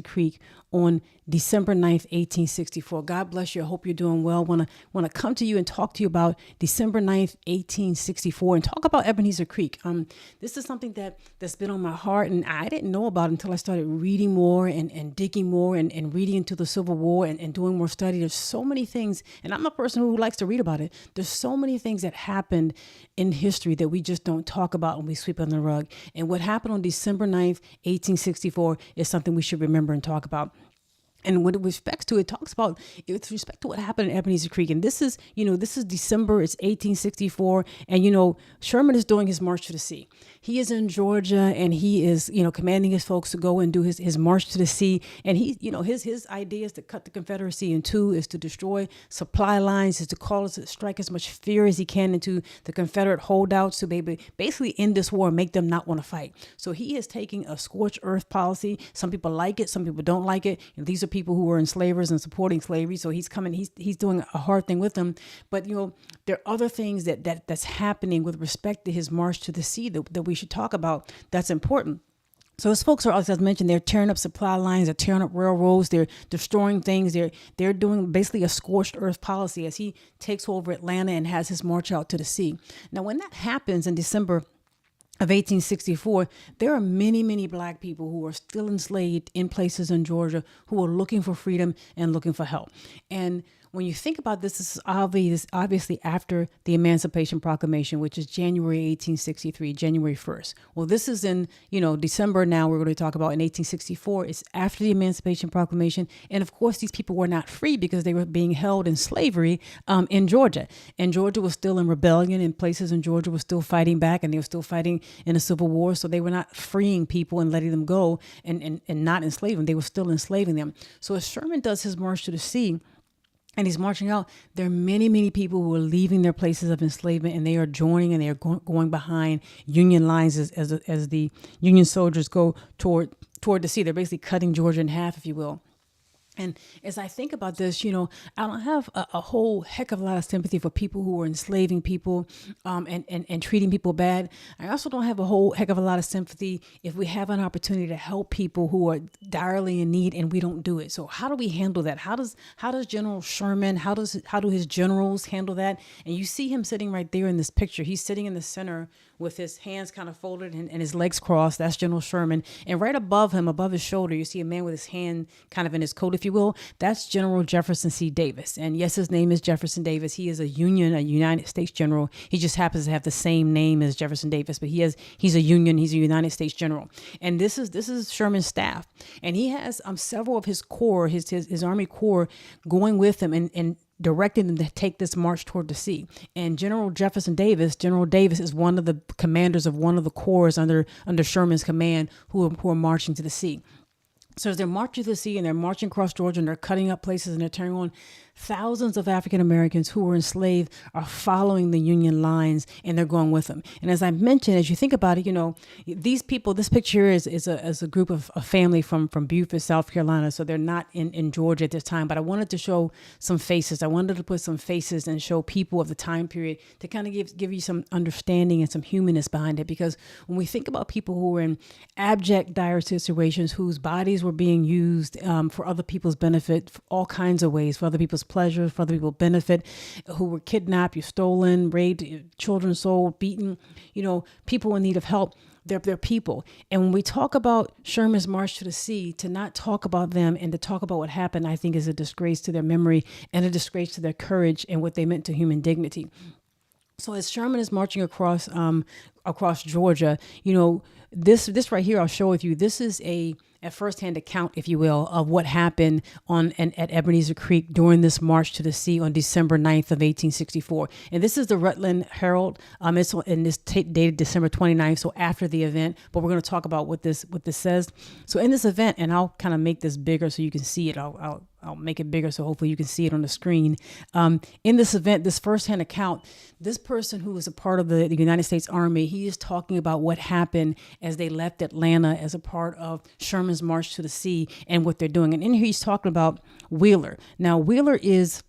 Creek on December 9th, 1864. God bless you. I hope you're doing well. Want to come to you and talk to you about December 9th, 1864, and talk about Ebenezer Creek. This is something that's been on my heart, and I didn't know about it until I started reading more and digging more and reading into the Civil War and doing more study. There's so many things, and I'm a person who likes to read about it. There's so many things that happened in history that we just don't talk about and we sweep under the rug. And what happened on December 9th, 1864 is something we should remember and talk about. And with respect to it, talks about with respect to what happened in Ebenezer Creek. And this is December, it's 1864. And, Sherman is doing his march to the sea. He is in Georgia and he is, commanding his folks to go and do his march to the sea. And his idea is to cut the Confederacy in two, is to destroy supply lines, is to strike as much fear as he can into the Confederate holdouts to basically end this war and make them not want to fight. So he is taking a scorched earth policy. Some people like it, some people don't like it. And these are people who were enslavers and supporting slavery. So he's doing a hard thing with them. But, there are other things that's happening with respect to his march to the sea that we should talk about that's important. So his folks are, as I mentioned, they're tearing up supply lines, they're tearing up railroads, they're destroying things. They're doing basically a scorched earth policy as he takes over Atlanta and has his march out to the sea. Now, when that happens in December of 1864, there are many, many black people who are still enslaved in places in Georgia who are looking for freedom and looking for help. And when you think about this, this is obviously after the Emancipation Proclamation, which is January 1863, January 1st. Well, this is in, December now we're going to talk about in 1864. It's after the Emancipation Proclamation. And of course, these people were not free because they were being held in slavery in Georgia. And Georgia was still in rebellion, and places in Georgia were still fighting back, and they were still fighting in the Civil War. So they were not freeing people and letting them go and not enslaving them. They were still enslaving them. So as Sherman does his march to the sea, and he's marching out, there are many, many people who are leaving their places of enslavement, and they are joining and they are going behind Union lines as the Union soldiers go toward the sea. They're basically cutting Georgia in half, if you will. And as I think about this, I don't have a whole heck of a lot of sympathy for people who are enslaving people and treating people bad. I also don't have a whole heck of a lot of sympathy if we have an opportunity to help people who are direly in need and we don't do it. So how do we handle that? How does General Sherman, how do his generals handle that? And you see him sitting right there in this picture. He's sitting in the center with his hands kind of folded and his legs crossed. That's General Sherman. And right above him, above his shoulder, you see a man with his hand kind of in his coat, if you will. That's General Jefferson C. Davis. And yes, his name is Jefferson Davis. He is a United States general. He just happens to have the same name as Jefferson Davis, but he's a United States general. And this is Sherman's staff. And he has several of his corps, his Army Corps going with him and directing them to take this march toward the sea. And General Davis is one of the commanders of one of the corps under Sherman's command who are marching to the sea. So as they're marching to the sea and they're marching across Georgia and they're cutting up places and they're turning on, thousands of African Americans who were enslaved are following the Union lines and they're going with them. And as I mentioned, as you think about it, these people, this picture is a group of a family from Beaufort, South Carolina. So they're not in Georgia at this time, but I wanted to show some faces. I wanted to put some faces and show people of the time period to kind of give you some understanding and some humanness behind it. Because when we think about people who were in abject, dire situations, whose bodies were being used for other people's benefit, for all kinds of ways, for other people's pleasure, for other people's benefit, who were kidnapped, stolen, raped, children sold, beaten, people in need of help. They're people. And when we talk about Sherman's march to the sea, to not talk about them and to talk about what happened, I think is a disgrace to their memory and a disgrace to their courage and what they meant to human dignity. So as Sherman is marching across Georgia, this right here I'll show with you. This is a firsthand account, if you will, of what happened at Ebenezer Creek during this march to the sea on December 9th of 1864. And this is the Rutland Herald. It's dated December 29th, so after the event. But we're going to talk about what this says. So in this event, and I'll kind of make this bigger so you can see it. I'll make it bigger so hopefully you can see it on the screen. In this event, this firsthand account, this person who was a part of the United States Army, he is talking about what happened as they left Atlanta as a part of Sherman's march to the sea and what they're doing. And in here he's talking about Wheeler. Now, Wheeler is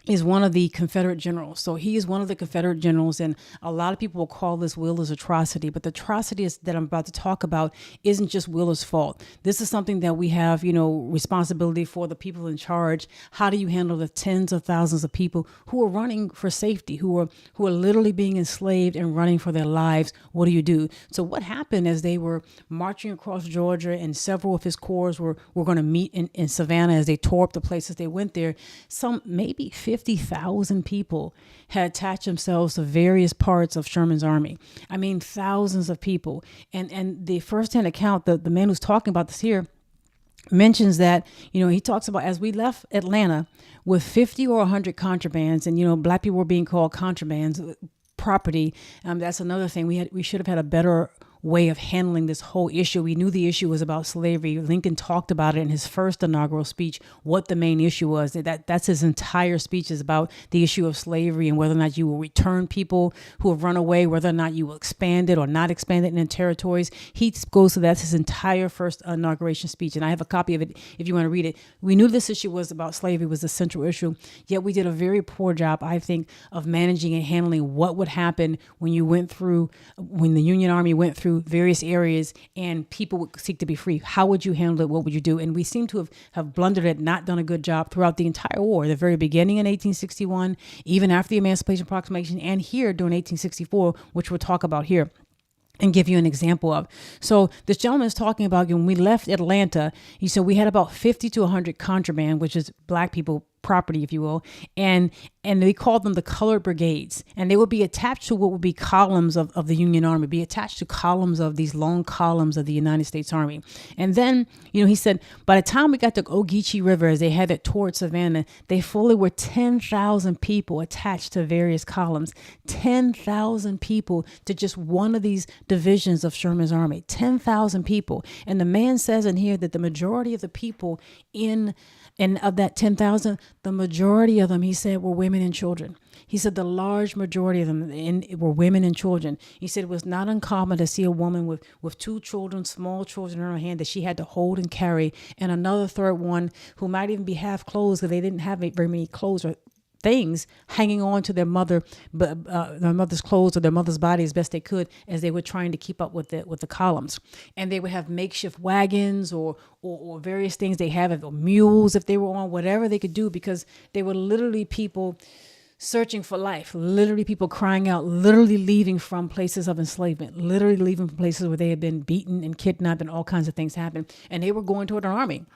is one of the Confederate generals. So he is one of the Confederate generals, and a lot of people will call this Wheeler's atrocity. But the atrocity that I'm about to talk about isn't just Wheeler's fault. This is something that we have, responsibility for the people in charge. How do you handle the tens of thousands of people who are running for safety, who are literally being enslaved and running for their lives? What do you do? So what happened as they were marching across Georgia, and several of his corps were going to meet in Savannah as they tore up the places they went there. Some maybe 50,000 people had attached themselves to various parts of Sherman's army. I mean, thousands of people. And the firsthand account, the man who's talking about this here, mentions that, he talks about as we left Atlanta with 50 or 100 contrabands, and, black people were being called contrabands, property. That's another thing. We should have had a better way of handling this whole issue. We knew the issue was about slavery. Lincoln talked about it in his first inaugural speech, what the main issue was. That's his entire speech is about the issue of slavery and whether or not you will return people who have run away, whether or not you will expand it or not expand it in territories. He goes to that's his entire first inauguration speech. And I have a copy of it if you want to read it. We knew this issue was about slavery, was the central issue, yet we did a very poor job, I think, of managing and handling what would happen when the Union Army went through various areas and people would seek to be free. How would you handle it? What would you do? And we seem to have blundered it, not done a good job throughout the entire war, the very beginning in 1861, even after the Emancipation Proclamation, and here during 1864, which we'll talk about here and give you an example of. So this gentleman is talking about when we left Atlanta, he said we had about 50 to 100 contraband, which is black people property, if you will, and they called them the colored brigades, and they would be attached to what would be columns of the Union Army, be attached to columns of these long columns of the United States Army. And then, he said, by the time we got to Ogeechee River, as they headed towards Savannah, they fully were 10,000 people attached to various columns, 10,000 people to just one of these divisions of Sherman's army, 10,000 people. And the man says in here that the majority of the people and of that 10,000, the majority of them, he said, were women and children. He said the large majority of them were women and children. He said it was not uncommon to see a woman with two children, small children in her hand that she had to hold and carry, and another third one who might even be half clothes because they didn't have very many clothes or things hanging on to their mother's clothes or their mother's body as best they could as they were trying to keep up with the columns. And they would have makeshift wagons or various things they have, or mules if they were on, whatever they could do, because they were literally people searching for life, literally people crying out, literally leaving from places of enslavement, literally leaving from places where they had been beaten and kidnapped and all kinds of things happened. And they were going toward an army.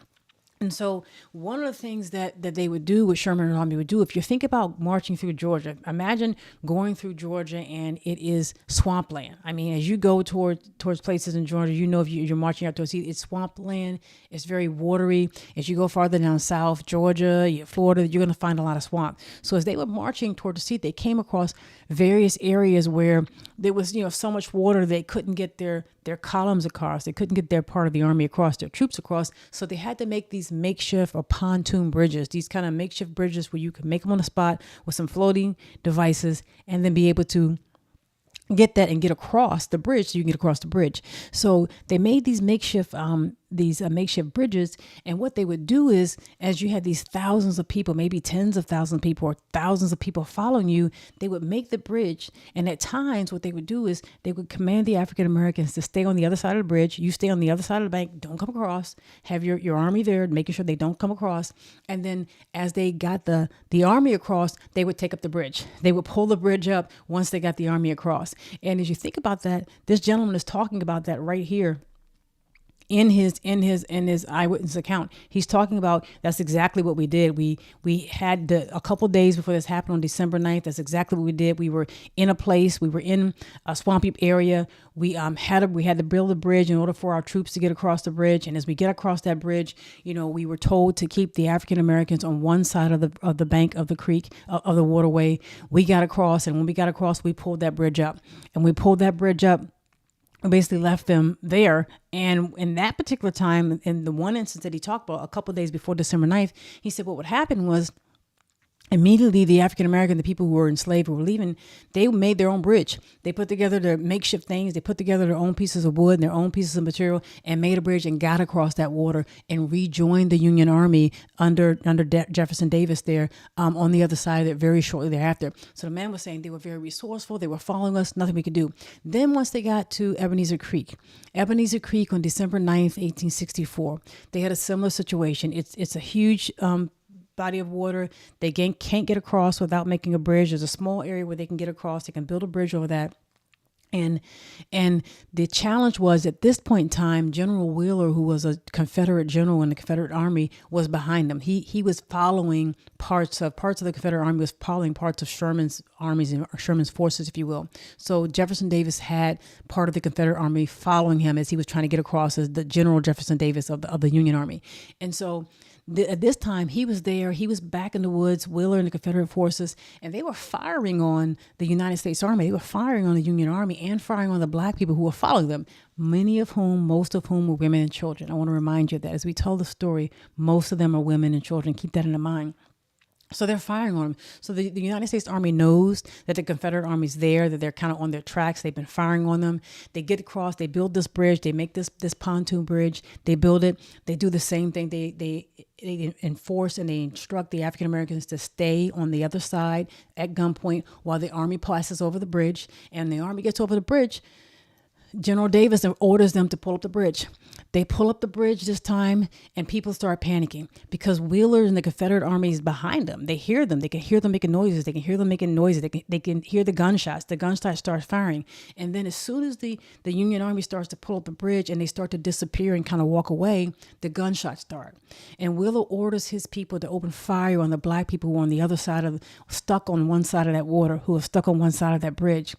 And so one of the things that they would do, what Sherman and Army would do, if you think about marching through Georgia, imagine going through Georgia and it is swampland. I mean, as you go towards places in Georgia, if you're marching out towards it's swampland, it's very watery. As you go farther down south, Georgia, Florida, you're going to find a lot of swamp. So as they were marching toward the sea, they came across various areas where there was, so much water they couldn't get their columns across. They couldn't get their part of the army across, their troops across. So they had to make these makeshift or pontoon bridges, these kind of makeshift bridges where you could make them on the spot with some floating devices and then be able to get that and get across the bridge so you can get across the bridge. So they made these makeshift bridges, and what they would do is, as you had these thousands of people, maybe tens of thousands of people or thousands of people following you, they would make the bridge, and at times what they would do is they would command the African Americans to stay on the other side of the bridge. You stay on the other side of the bank, don't come across, have your army there making sure they don't come across, and then as they got the army across, they would take up the bridge. They would pull the bridge up once they got the army across. And as you think about that, this gentleman is talking about that right here in his eyewitness account. He's talking about that's exactly what we did. We had a couple of days before this happened on December 9th. That's exactly what we did. We were in a place. We were in a swampy area. We had to build a bridge in order for our troops to get across the bridge. And as we get across that bridge, we were told to keep the African Americans on one side of the bank of the creek of the waterway. We got across, and when we got across, we pulled that bridge up, and we pulled that bridge up. We basically left them there. And in that particular time, in the one instance that he talked about, a couple of days before December 9th, he said what would happen was Immediately, the African American, the people who were enslaved, who were leaving, they made their own bridge. They put together their makeshift things. They put together their own pieces of wood and their own pieces of material and made a bridge and got across that water and rejoined the Union Army under Jefferson Davis there on the other side of it very shortly thereafter. So the man was saying they were very resourceful. They were following us, nothing we could do. Then once they got to Ebenezer Creek on December 9th, 1864, they had a similar situation. It's a huge body of water. They can't get across without making a bridge. There's a small area where they can get across. They can build a bridge over that. And the challenge was at this point in time, General Wheeler, who was a Confederate general in the Confederate Army, was behind them. He was following parts of the Confederate Army, was following parts of Sherman's armies or Sherman's forces, if you will. So Jefferson Davis had part of the Confederate Army following him as he was trying to get across as the General Jefferson Davis of the Union Army. And so at this time, he was there. He was back in the woods, Wheeler and the Confederate forces, and they were firing on the United States Army. They were firing on the Union Army and firing on the black people who were following them, most of whom were women and children. I want to remind you that as we tell the story, most of them are women and children. Keep that in mind. So they're firing on them. So the United States Army knows that the Confederate Army's there, that they're kind of on their tracks. They've been firing on them. They get across. They build this bridge. They make this pontoon bridge. They build it. They do the same thing. They enforce and they instruct the African Americans to stay on the other side at gunpoint while the Army passes over the bridge. And the Army gets over the bridge. General Davis orders them to pull up the bridge. They pull up the bridge this time, and people start panicking because Wheeler and the Confederate Army is behind them. They hear them. They can hear them making noises. They can hear the gunshots. The gunshots start firing. And then as soon as the Union Army starts to pull up the bridge and they start to disappear and kind of walk away, the gunshots start. And Wheeler orders his people to open fire on the black people who are on the other side stuck on one side of that water, who are stuck on one side of that bridge.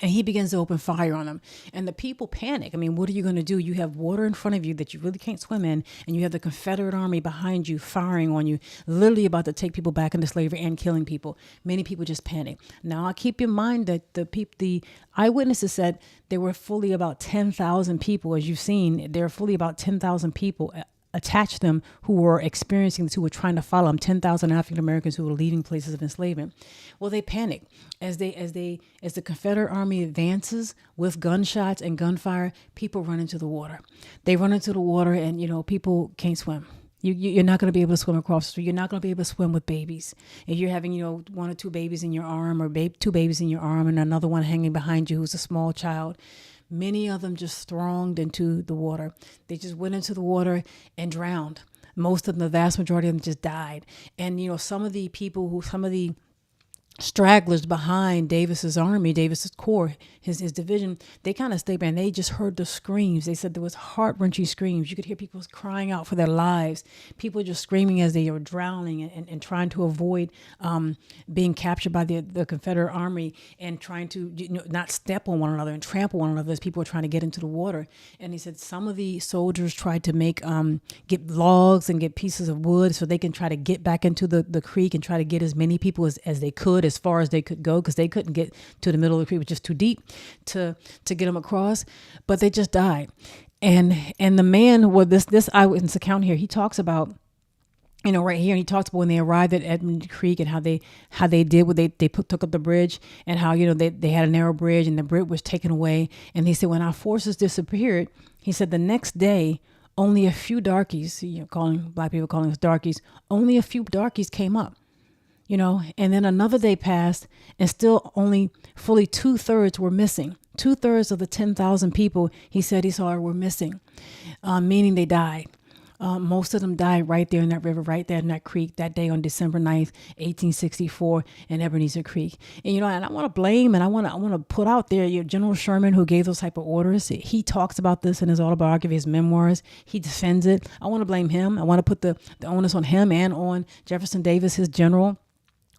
And he begins to open fire on them. And the people panic. I mean, what are you going to do? You have water in front of you that you really can't swim in. And you have the Confederate Army behind you firing on you, literally about to take people back into slavery and killing people. Many people just panic. Now, I keep in mind that the eyewitnesses said there were fully about 10,000 people. As you've seen, there are fully about 10,000 people attached them who were experiencing this, who were trying to follow them, 10,000 African Americans who were leaving places of enslavement. Well, they panic as the Confederate Army advances with gunshots and gunfire. People run into the water. They run into the water, and people can't swim. You're not going to be able to swim across the street. You're not going to be able to swim with babies. If you're having, one or two babies in your arm, or two babies in your arm, and another one hanging behind you who's a small child. Many of them just thronged into the water. They just went into the water and drowned. Most of them, the vast majority of them, just died. And, some of the stragglers behind Davis's army, Davis's corps, his division, they kind of stayed back and they just heard the screams. They said there was heart-wrenching screams. You could hear people crying out for their lives. People just screaming as they were drowning and trying to avoid being captured by the Confederate Army and trying to not step on one another and trample one another as people were trying to get into the water. And he said some of the soldiers tried to get logs and get pieces of wood so they can try to get back into the creek and try to get as many people as they could, as far as they could go, because they couldn't get to the middle of the creek. It was just too deep to get them across, but they just died. And the man with this eyewitness account here, he talks about, right here, and he talks about when they arrived at Ebenezer Creek and how they did what they took up the bridge, and how they had a narrow bridge and the bridge was taken away. And he said when our forces disappeared, he said the next day only a few darkies, black people calling us darkies, only a few darkies came up. And then another day passed and still only fully 2/3 were missing. 2/3 of the 10,000 people he said he saw were missing, meaning they died. Most of them died right there in that river, right there in that creek that day on December 9th, 1864 in Ebenezer Creek. And, and I want to blame and I want to put out there General Sherman, who gave those type of orders. He talks about this in his autobiography, his memoirs. He defends it. I want to blame him. I want to put the onus on him and on Jefferson Davis, his general,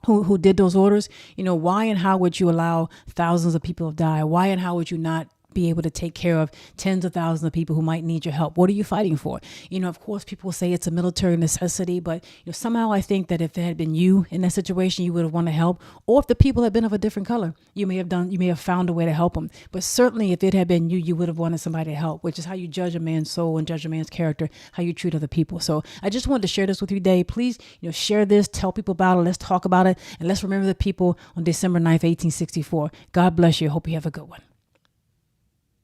who did those orders. Why and how would you allow thousands of people to die? Why and how would you not be able to take care of tens of thousands of people who might need your help? What are you fighting for? Of course, people say it's a military necessity, but somehow I think that if it had been you in that situation, you would have wanted to help. Or if the people had been of a different color, you may have found a way to help them. But certainly if it had been you, you would have wanted somebody to help, which is how you judge a man's soul and judge a man's character, how you treat other people. So I just wanted to share this with you today. Please, share this, tell people about it. Let's talk about it. And let's remember the people on December 9th, 1864. God bless you. Hope you have a good one.